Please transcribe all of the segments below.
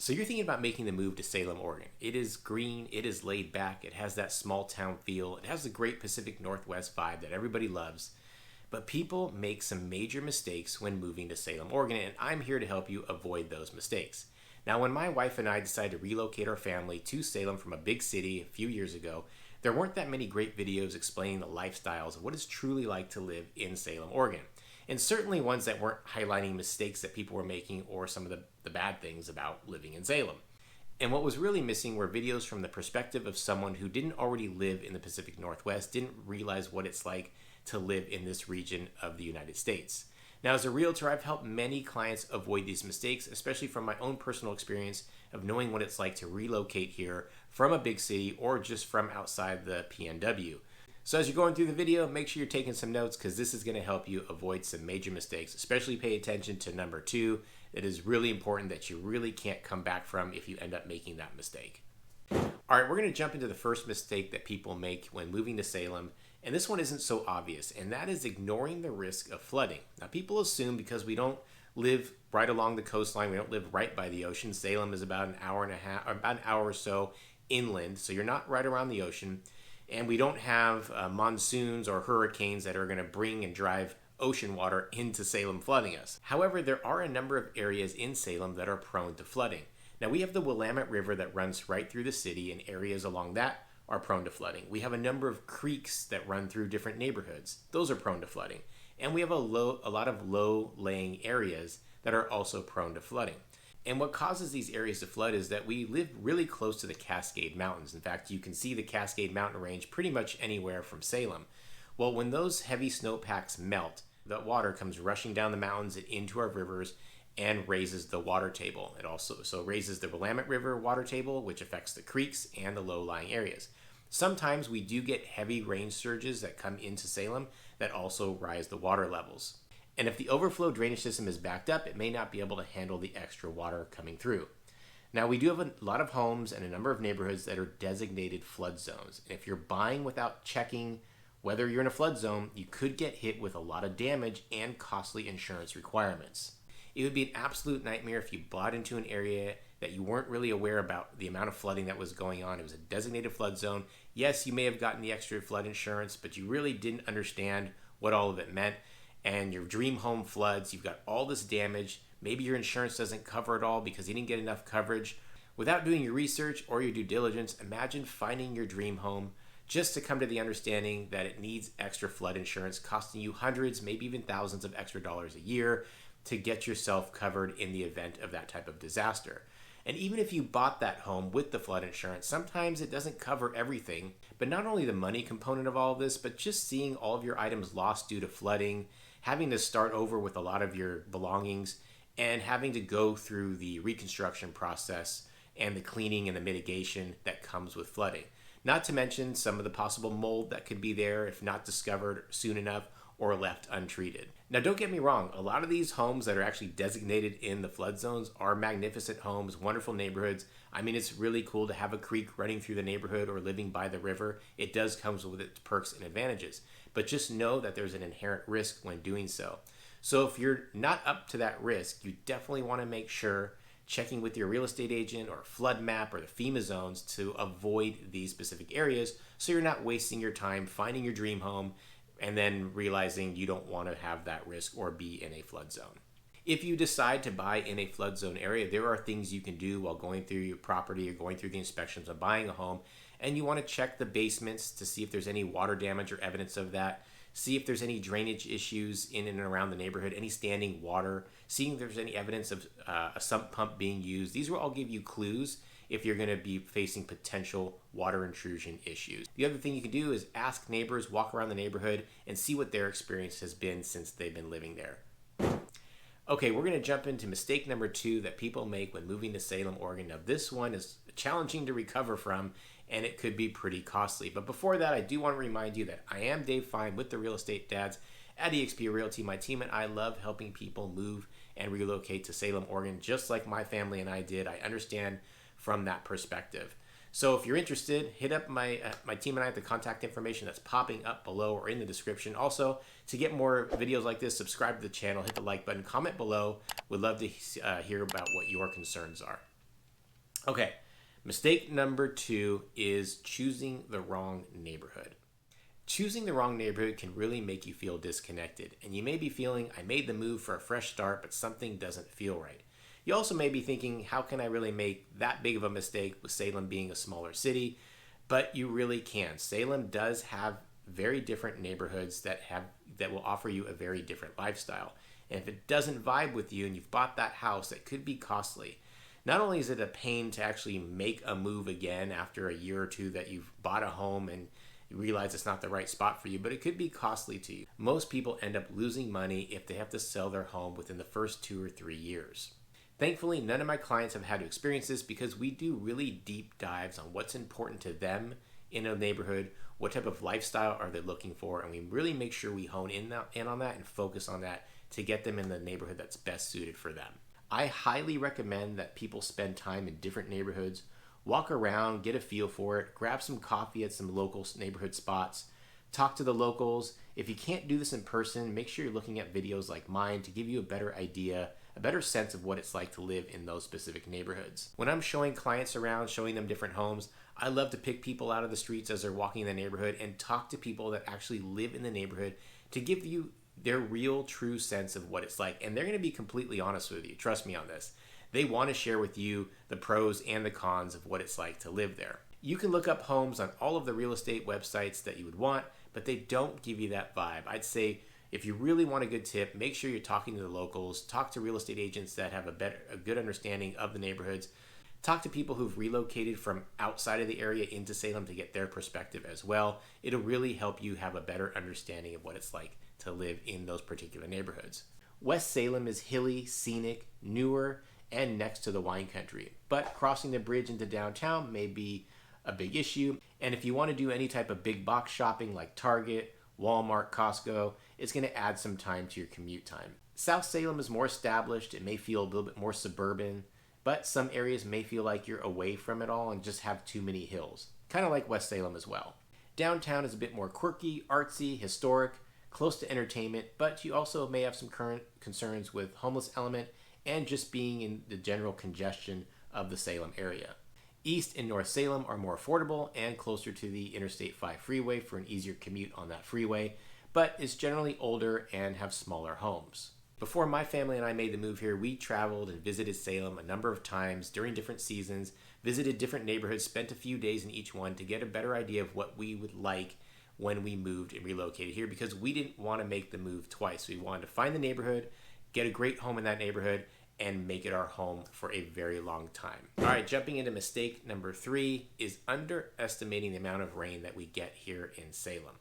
So you're thinking about making the move to Salem, Oregon. It is green, it is laid back, it has that small town feel, it has the great Pacific Northwest vibe that everybody loves. But people make some major mistakes when moving to Salem, Oregon, and I'm here to help you avoid those mistakes. Now, when my wife and I decided to relocate our family to Salem from a big city a few years ago, there weren't that many great videos explaining the lifestyles of what it's truly like to live in Salem, Oregon. And certainly ones that weren't highlighting mistakes that people were making or some of the bad things about living in Salem. And what was really missing were videos from the perspective of someone who didn't already live in the Pacific Northwest, didn't realize what it's like to live in this region of the United States. Now, as a realtor, I've helped many clients avoid these mistakes, especially from my own personal experience of knowing what it's like to relocate here from a big city or just from outside the PNW. So as you're going through the video, make sure you're taking some notes because this is going to help you avoid some major mistakes, especially pay attention to number 2. It is really important that you really can't come back from if you end up making that mistake. All right, we're going to jump into the first mistake that people make when moving to Salem, and this one isn't so obvious, and that is ignoring the risk of flooding. Now, people assume because we don't live right along the coastline, we don't live right by the ocean. Salem is about an hour and a half, or about an hour or so inland, so you're not right around the ocean. And we don't have monsoons or hurricanes that are going to bring and drive ocean water into Salem, flooding us. However, there are a number of areas in Salem that are prone to flooding. Now, we have the Willamette River that runs right through the city, and areas along that are prone to flooding. We have a number of creeks that run through different neighborhoods. Those are prone to flooding. And we have a lot of low-lying areas that are also prone to flooding. And what causes these areas to flood is that we live really close to the Cascade Mountains. In fact, you can see the Cascade Mountain Range pretty much anywhere from Salem. Well, when those heavy snowpacks melt, the water comes rushing down the mountains and into our rivers and raises the water table. It also raises the Willamette River water table, which affects the creeks and the low-lying areas. Sometimes we do get heavy rain surges that come into Salem that also rise the water levels. And if the overflow drainage system is backed up, it may not be able to handle the extra water coming through. Now, we do have a lot of homes and a number of neighborhoods that are designated flood zones. And if you're buying without checking whether you're in a flood zone, you could get hit with a lot of damage and costly insurance requirements. It would be an absolute nightmare if you bought into an area that you weren't really aware about the amount of flooding that was going on. It was a designated flood zone. Yes, you may have gotten the extra flood insurance, but you really didn't understand what all of it meant. And your dream home floods, you've got all this damage. Maybe your insurance doesn't cover it all because you didn't get enough coverage. Without doing your research or your due diligence, imagine finding your dream home just to come to the understanding that it needs extra flood insurance, costing you hundreds, maybe even thousands of extra dollars a year to get yourself covered in the event of that type of disaster. And even if you bought that home with the flood insurance, sometimes it doesn't cover everything. But not only the money component of all of this, but just seeing all of your items lost due to flooding, having to start over with a lot of your belongings, and having to go through the reconstruction process and the cleaning and the mitigation that comes with flooding. Not to mention some of the possible mold that could be there if not discovered soon enough or left untreated. Now, don't get me wrong, a lot of these homes that are actually designated in the flood zones are magnificent homes, wonderful neighborhoods. I mean, it's really cool to have a creek running through the neighborhood or living by the river. It does come with its perks and advantages, but just know that there's an inherent risk when doing so. So if you're not up to that risk, you definitely want to make sure checking with your real estate agent or flood map or the FEMA zones to avoid these specific areas so you're not wasting your time finding your dream home and then realizing you don't want to have that risk or be in a flood zone. If you decide to buy in a flood zone area, there are things you can do while going through your property or going through the inspections of buying a home, and you want to check the basements to see if there's any water damage or evidence of that. See if there's any drainage issues in and around the neighborhood, any standing water, seeing if there's any evidence of a sump pump being used. These will all give you clues if you're going to be facing potential water intrusion issues. The other thing you can do is ask neighbors, walk around the neighborhood, and see what their experience has been since they've been living there. Okay, we're going to jump into mistake number 2 that people make when moving to Salem, Oregon. Now, this one is challenging to recover from, and it could be pretty costly. But before that, I do want to remind you that I am Dave Fine with the Real Estate Dads at eXp Realty. My team and I love helping people move and relocate to Salem, Oregon, just like my family and I did. I understand from that perspective. So if you're interested, hit up my team and I at the contact information that's popping up below or in the description. Also, to get more videos like this, subscribe to the channel, hit the like button, comment below. We'd love to hear about what your concerns are. Okay, mistake number 2 is choosing the wrong neighborhood. Choosing the wrong neighborhood can really make you feel disconnected, and you may be feeling, I made the move for a fresh start, but something doesn't feel right. You also may be thinking, how can I really make that big of a mistake with Salem being a smaller city? But you really can. Salem does have very different neighborhoods that will offer you a very different lifestyle. And if it doesn't vibe with you and you've bought that house, it could be costly. Not only is it a pain to actually make a move again after a year or two that you've bought a home and you realize it's not the right spot for you, but it could be costly to you. Most people end up losing money if they have to sell their home within the first 2 or 3 years. Thankfully, none of my clients have had to experience this because we do really deep dives on what's important to them in a neighborhood, what type of lifestyle are they looking for, and we really make sure we hone in on that and focus on that to get them in the neighborhood that's best suited for them. I highly recommend that people spend time in different neighborhoods, walk around, get a feel for it, grab some coffee at some local neighborhood spots, talk to the locals. If you can't do this in person, make sure you're looking at videos like mine to give you a better idea, a better sense of what it's like to live in those specific neighborhoods. When I'm showing clients around, showing them different homes, I love to pick people out of the streets as they're walking in the neighborhood and talk to people that actually live in the neighborhood to give you their real, true sense of what it's like. And they're going to be completely honest with you. Trust me on this. They want to share with you the pros and the cons of what it's like to live there. You can look up homes on all of the real estate websites that you would want, but they don't give you that vibe. I'd say if you really want a good tip, make sure you're talking to the locals, talk to real estate agents that have a good understanding of the neighborhoods, talk to people who've relocated from outside of the area into Salem to get their perspective as well. It'll really help you have a better understanding of what it's like to live in those particular neighborhoods. West Salem is hilly, scenic, newer, and next to the wine country, but crossing the bridge into downtown may be a big issue. And if you want to do any type of big box shopping like Target, Walmart, Costco, it's going to add some time to your commute time. South Salem is more established. It may feel a little bit more suburban, but some areas may feel like you're away from it all and just have too many hills, kind of like West Salem as well. Downtown is a bit more quirky, artsy, historic, close to entertainment, but you also may have some current concerns with homeless element and just being in the general congestion of the Salem area. East and North Salem are more affordable and closer to the Interstate 5 freeway for an easier commute on that freeway, but is generally older and have smaller homes. Before my family and I made the move here, we traveled and visited Salem a number of times during different seasons, visited different neighborhoods, spent a few days in each one to get a better idea of what we would like when we moved and relocated here, because we didn't want to make the move twice. We wanted to find the neighborhood, get a great home in that neighborhood, and make it our home for a very long time. All right, jumping into mistake number 3 is underestimating the amount of rain that we get here in Salem.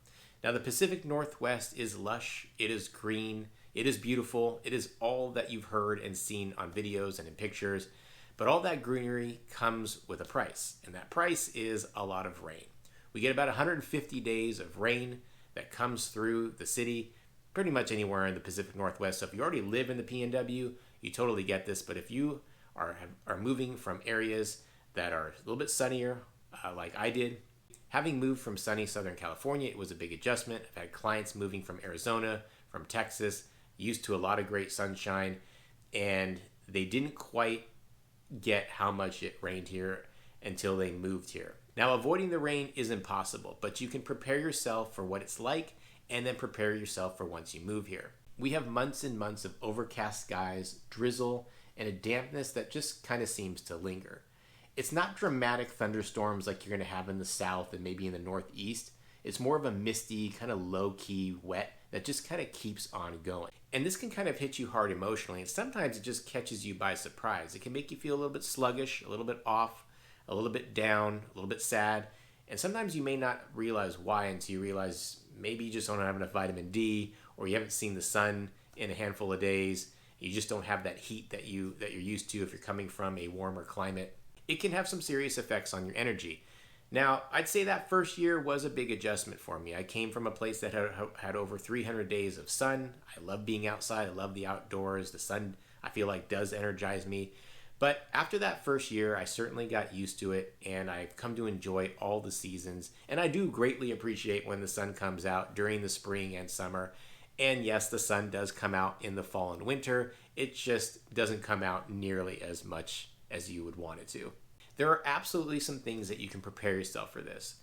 Now, the Pacific Northwest is lush, it is green, it is beautiful, it is all that you've heard and seen on videos and in pictures, but all that greenery comes with a price, and that price is a lot of rain. We get about 150 days of rain that comes through the city, pretty much anywhere in the Pacific Northwest. So if you already live in the PNW, you totally get this. But if you are moving from areas that are a little bit sunnier, like I did, having moved from sunny Southern California, it was a big adjustment. I've had clients moving from Arizona, from Texas, used to a lot of great sunshine, and they didn't quite get how much it rained here until they moved here. Now, avoiding the rain is impossible, but you can prepare yourself for what it's like and then prepare yourself for once you move here. We have months and months of overcast skies, drizzle, and a dampness that just kind of seems to linger. It's not dramatic thunderstorms like you're going to have in the south and maybe in the northeast. It's more of a misty, kind of low-key wet that just kind of keeps on going. And this can kind of hit you hard emotionally, and sometimes it just catches you by surprise. It can make you feel a little bit sluggish, a little bit off, a little bit down, a little bit sad, and sometimes you may not realize why until you realize maybe you just don't have enough vitamin D, or you haven't seen the sun in a handful of days. You just don't have that heat that you're used to if you're coming from a warmer climate. It can have some serious effects on your energy. Now, I'd say that first year was a big adjustment for me. I came from a place that had over 300 days of sun. I love being outside. I love the outdoors. The sun, I feel like, does energize me. But after that first year, I certainly got used to it, and I've come to enjoy all the seasons. And I do greatly appreciate when the sun comes out during the spring and summer. And yes, the sun does come out in the fall and winter. It just doesn't come out nearly as much as you would want it to. There are absolutely some things that you can prepare yourself for this.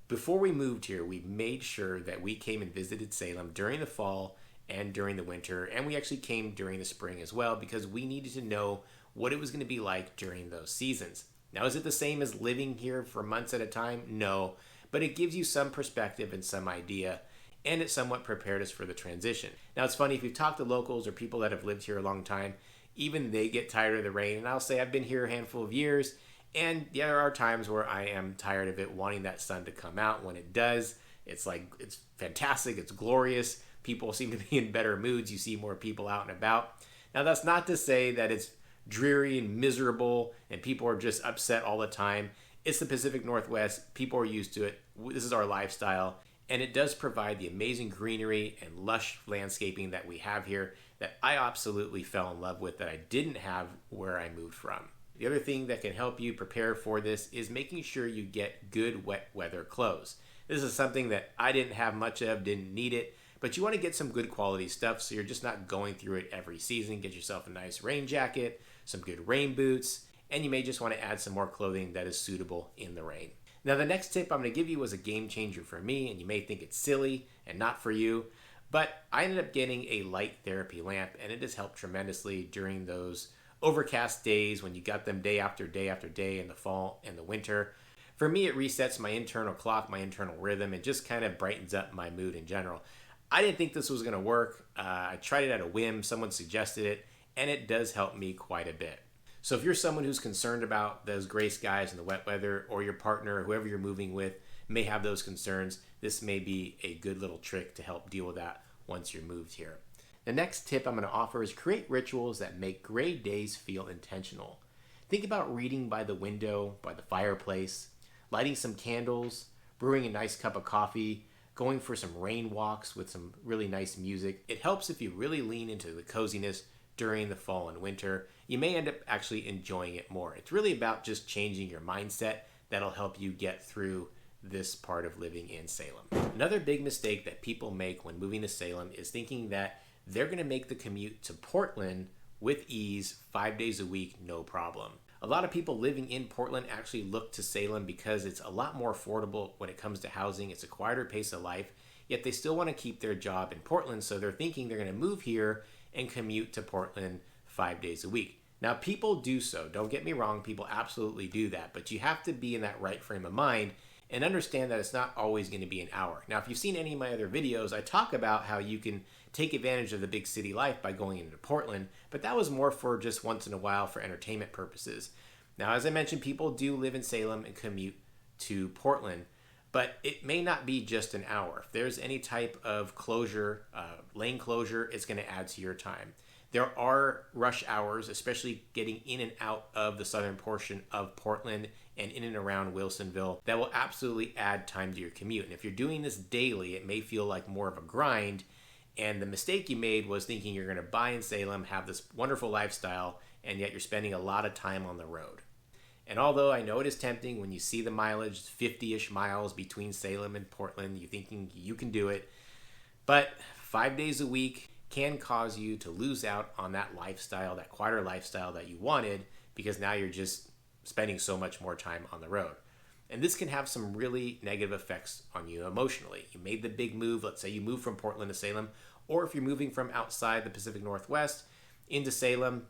Before we moved here, we made sure that we came and visited Salem during the fall and during the winter, and we actually came during the spring as well because we needed to know what it was going to be like during those seasons. Now, is it the same as living here for months at a time? No, but it gives you some perspective and some idea, and it somewhat prepared us for the transition. Now, it's funny, if you've talked to locals or people that have lived here a long time, even they get tired of the rain, and I'll say I've been here a handful of years, and there are times where I am tired of it, wanting that sun to come out. When it does, it's like, it's fantastic, it's glorious. People seem to be in better moods. You see more people out and about. Now, that's not to say that it's dreary and miserable and people are just upset all the time. It's the Pacific Northwest. People are used to it. This is our lifestyle. And it does provide the amazing greenery and lush landscaping that we have here that I absolutely fell in love with, that I didn't have where I moved from. The other thing that can help you prepare for this is making sure you get good wet weather clothes. This is something that I didn't have much of, didn't need it, but you want to get some good quality stuff so you're just not going through it every season. Get yourself a nice rain jacket, some good rain boots, and you may just want to add some more clothing that is suitable in the rain. Now, the next tip I'm going to give you was a game changer for me, and you may think it's silly and not for you, but I ended up getting a light therapy lamp, and it has helped tremendously during those overcast days when you got them day after day after day in the fall and the winter. For me, it resets my internal clock, my internal rhythm, and just kind of brightens up my mood in general. I didn't think this was going to work. I tried it at a whim. Someone suggested it, and it does help me quite a bit. So if you're someone who's concerned about those gray skies and the wet weather, or your partner or whoever you're moving with may have those concerns, this may be a good little trick to help deal with that once you're moved here. The next tip I'm going to offer is create rituals that make gray days feel intentional. Think about reading by the window, by the fireplace, lighting some candles, brewing a nice cup of coffee, going for some rain walks with some really nice music. It helps if you really lean into the coziness during the fall and winter. You may end up actually enjoying it more. It's really about just changing your mindset that'll help you get through this part of living in Salem. Another big mistake that people make when moving to Salem is thinking that they're going to make the commute to Portland with ease 5 days a week, no problem. A lot of people living in Portland actually look to Salem because it's a lot more affordable when it comes to housing. It's a quieter pace of life, yet they still want to keep their job in Portland, so they're thinking they're going to move here and commute to Portland 5 days a week. Now, people do so. Don't get me wrong, people absolutely do that, but you have to be in that right frame of mind and understand that it's not always going to be an hour. Now, if you've seen any of my other videos, I talk about how you can take advantage of the big city life by going into Portland, but that was more for just once in a while for entertainment purposes. Now, as I mentioned, people do live in Salem and commute to Portland, but it may not be just an hour. If there's any type of closure, lane closure, it's going to add to your time. There are rush hours, especially getting in and out of the southern portion of Portland and in and around Wilsonville, that will absolutely add time to your commute. And if you're doing this daily, it may feel like more of a grind. And the mistake you made was thinking you're going to buy in Salem, have this wonderful lifestyle, and yet you're spending a lot of time on the road. And although I know it is tempting when you see the mileage, 50-ish miles between Salem and Portland, you're thinking you can do it. But 5 days a week can cause you to lose out on that lifestyle, that quieter lifestyle that you wanted, because now you're just spending so much more time on the road. And this can have some really negative effects on you emotionally. You made the big move. Let's say you moved from Portland to Salem, or if you're moving from outside the Pacific Northwest into Salem,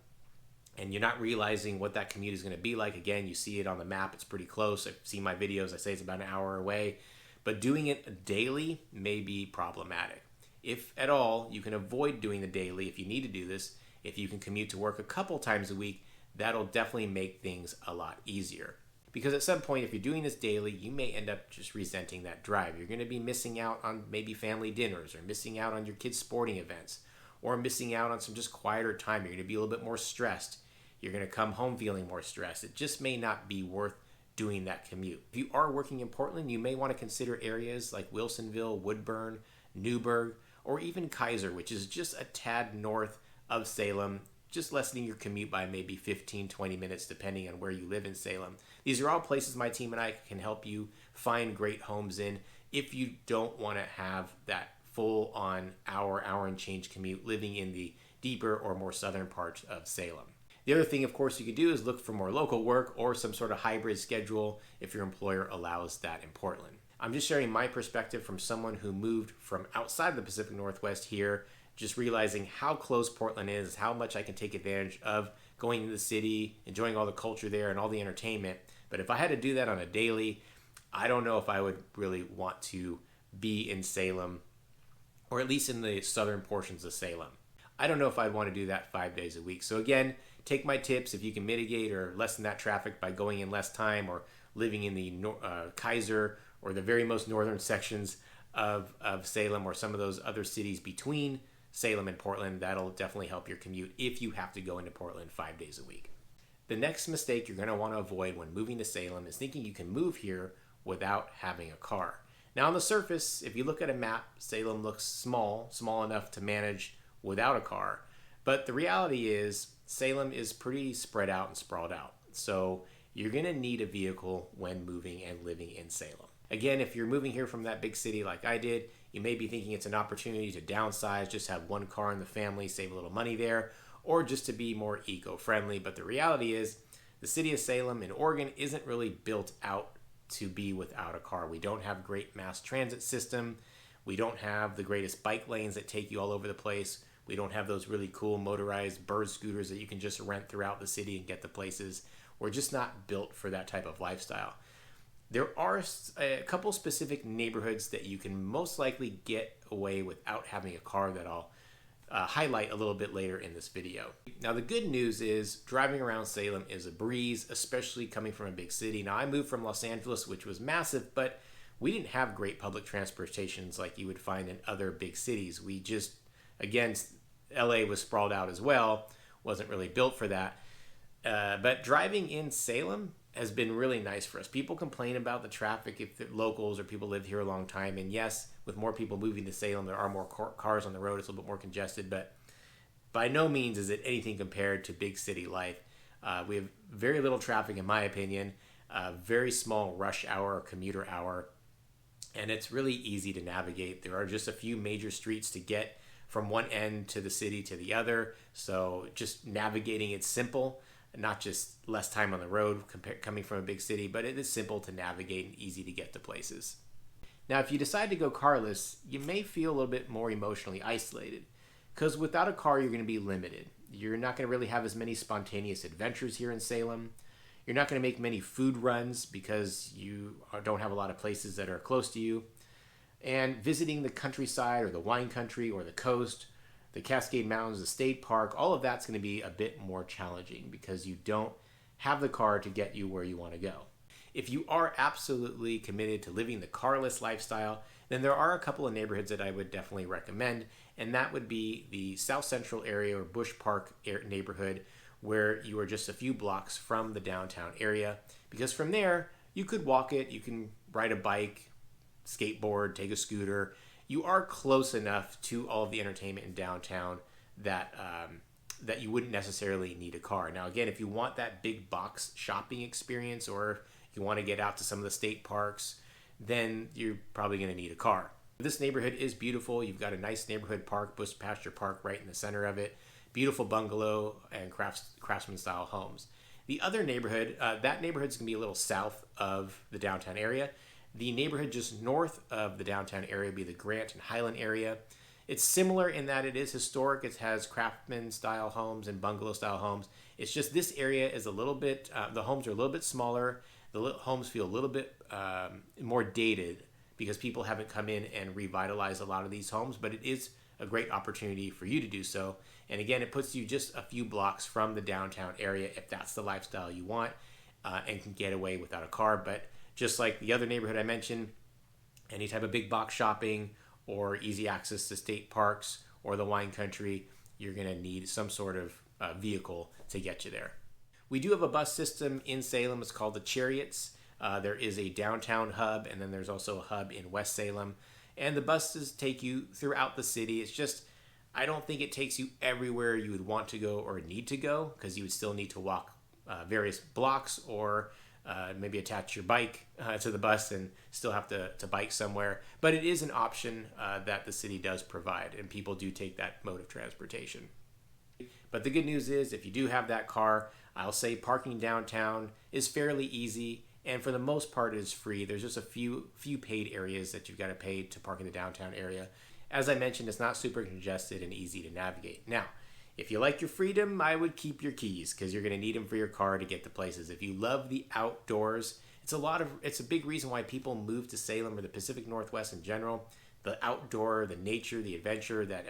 and you're not realizing what that commute is going to be like. Again, you see it on the map. It's pretty close. I've seen my videos. I say it's about an hour away. But doing it daily may be problematic. If at all, you can avoid doing the daily if you need to do this. If you can commute to work a couple times a week, that'll definitely make things a lot easier. Because at some point, if you're doing this daily, you may end up just resenting that drive. You're going to be missing out on maybe family dinners, or missing out on your kids' sporting events, or missing out on some just quieter time. You're going to be a little bit more stressed. You're going to come home feeling more stressed. It just may not be worth doing that commute. If you are working in Portland, you may want to consider areas like Wilsonville, Woodburn, Newburgh, or even Kaiser, which is just a tad north of Salem, just lessening your commute by maybe 15, 20 minutes, depending on where you live in Salem. These are all places my team and I can help you find great homes in if you don't want to have that full-on hour and change commute living in the deeper or more southern parts of Salem. The other thing, of course, you could do is look for more local work or some sort of hybrid schedule if your employer allows that in Portland. I'm just sharing my perspective from someone who moved from outside the Pacific Northwest here, just realizing how close Portland is, how much I can take advantage of going to the city, enjoying all the culture there and all the entertainment. But if I had to do that on a daily, I don't know if I would really want to be in Salem, or at least in the southern portions of Salem. I don't know if I'd want to do that 5 days a week. So again, take my tips. If you can mitigate or lessen that traffic by going in less time or living in the Kaiser or the very most northern sections of Salem or some of those other cities between Salem and Portland, that'll definitely help your commute if you have to go into Portland 5 days a week. The next mistake you're going to want to avoid when moving to Salem is thinking you can move here without having a car. Now on the surface, if you look at a map, Salem looks small enough to manage without a car. But the reality is Salem is pretty spread out and sprawled out. So you're going to need a vehicle when moving and living in Salem. Again, if you're moving here from that big city like I did, you may be thinking it's an opportunity to downsize, just have one car in the family, save a little money there, or just to be more eco-friendly. But the reality is the city of Salem in Oregon isn't really built out to be without a car. We don't have great mass transit system. We don't have the greatest bike lanes that take you all over the place. We don't have those really cool motorized bird scooters that you can just rent throughout the city and get to places. We're just not built for that type of lifestyle. There are a couple specific neighborhoods that you can most likely get away without having a car that I'll highlight a little bit later in this video. Now the good news is driving around Salem is a breeze, especially coming from a big city. Now I moved from Los Angeles, which was massive, but we didn't have great public transportations like you would find in other big cities. We just, again, LA was sprawled out as well, wasn't really built for that. But driving in Salem has been really nice for us. People complain about the traffic if they're locals or people live here a long time. And yes, with more people moving to Salem, there are more cars on the road. It's a little bit more congested, but by no means is it anything compared to big city life. We have very little traffic, in my opinion, very small rush hour or commuter hour, and it's really easy to navigate. There are just a few major streets to get from one end to the city to the other, so just navigating it's simple. Not just less time on the road coming from a big city, but it is simple to navigate and easy to get to places. Now, if you decide to go carless, you may feel a little bit more emotionally isolated because without a car, you're going to be limited. You're not going to really have as many spontaneous adventures here in Salem. You're not going to make many food runs because you don't have a lot of places that are close to you. And visiting the countryside or the wine country or the coast, the Cascade Mountains, the state park, all of that's going to be a bit more challenging because you don't have the car to get you where you want to go. If you are absolutely committed to living the carless lifestyle, then there are a couple of neighborhoods that I would definitely recommend, and that would be the South Central area or Bush Park neighborhood, where you are just a few blocks from the downtown area, because from there you could walk it, you can ride a bike, skateboard, take a scooter. You are close enough to all of the entertainment in downtown that that you wouldn't necessarily need a car. Now, again, if you want that big box shopping experience or you want to get out to some of the state parks, then you're probably going to need a car. This neighborhood is beautiful. You've got a nice neighborhood park, Bush Pasture Park, right in the center of it. Beautiful bungalow and craftsman-style homes. The other neighborhood, that neighborhood's going to be a little south of the downtown area. The neighborhood just north of the downtown area would be the Grant and Highland area. It's similar in that it is historic. It has craftsman-style homes and bungalow-style homes. It's just this area is a little bit, the homes are a little bit smaller. The homes feel a little bit more dated because people haven't come in and revitalized a lot of these homes, but it is a great opportunity for you to do so. And again, it puts you just a few blocks from the downtown area if that's the lifestyle you want and can get away without a car. But just like the other neighborhood I mentioned, any type of big box shopping or easy access to state parks or the wine country, you're going to need some sort of vehicle to get you there. We do have a bus system in Salem. It's called the Chariots. There is a downtown hub, and then there's also a hub in West Salem. And the buses take you throughout the city. It's just, I don't think it takes you everywhere you would want to go or need to go, because you would still need to walk various blocks or maybe attach your bike to the bus and still have to bike somewhere. But it is an option that the city does provide, and people do take that mode of transportation. But the good news is if you do have that car, I'll say parking downtown is fairly easy, and for the most part it is free. There's just a few paid areas that you've got to pay to park in the downtown area. As I mentioned, it's not super congested and easy to navigate. Now, if you like your freedom, I would keep your keys because you're going to need them for your car to get to places. If you love the outdoors, it's a big reason why people move to Salem or the Pacific Northwest in general. The outdoor, the nature, the adventure that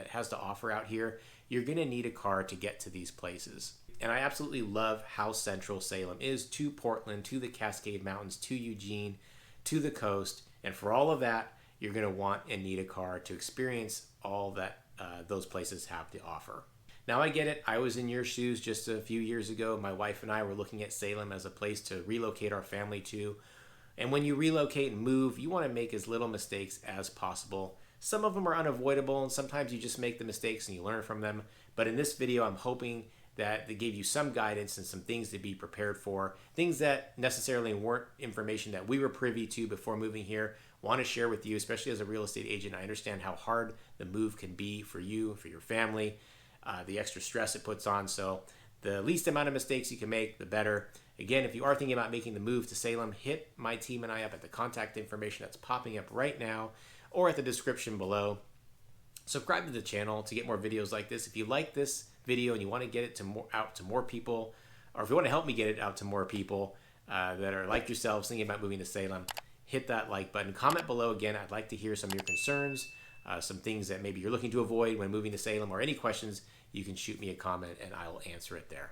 has to offer out here, you're going to need a car to get to these places. And I absolutely love how central Salem is to Portland, to the Cascade Mountains, to Eugene, to the coast. And for all of that, you're going to want and need a car to experience all that those places have to offer. Now, I get it. I was in your shoes just a few years ago. My wife and I were looking at Salem as a place to relocate our family to. And when you relocate and move, you want to make as little mistakes as possible. Some of them are unavoidable, and sometimes you just make the mistakes and you learn from them. But in this video, I'm hoping that they gave you some guidance and some things to be prepared for, things that necessarily weren't information that we were privy to before moving here. Want to share with you, especially as a real estate agent. I understand how hard the move can be for you, for your family, the extra stress it puts on. So the least amount of mistakes you can make, the better. Again, if you are thinking about making the move to Salem, hit my team and I up at the contact information that's popping up right now or at the description below. Subscribe to the channel to get more videos like this. If you like this video and you want to get it out to more people, or if you want to help me get it out to more people that are like yourselves thinking about moving to Salem, hit that like button. Comment below. Again, I'd like to hear some of your concerns, some things that maybe you're looking to avoid when moving to Salem, or any questions, you can shoot me a comment and I will answer it there.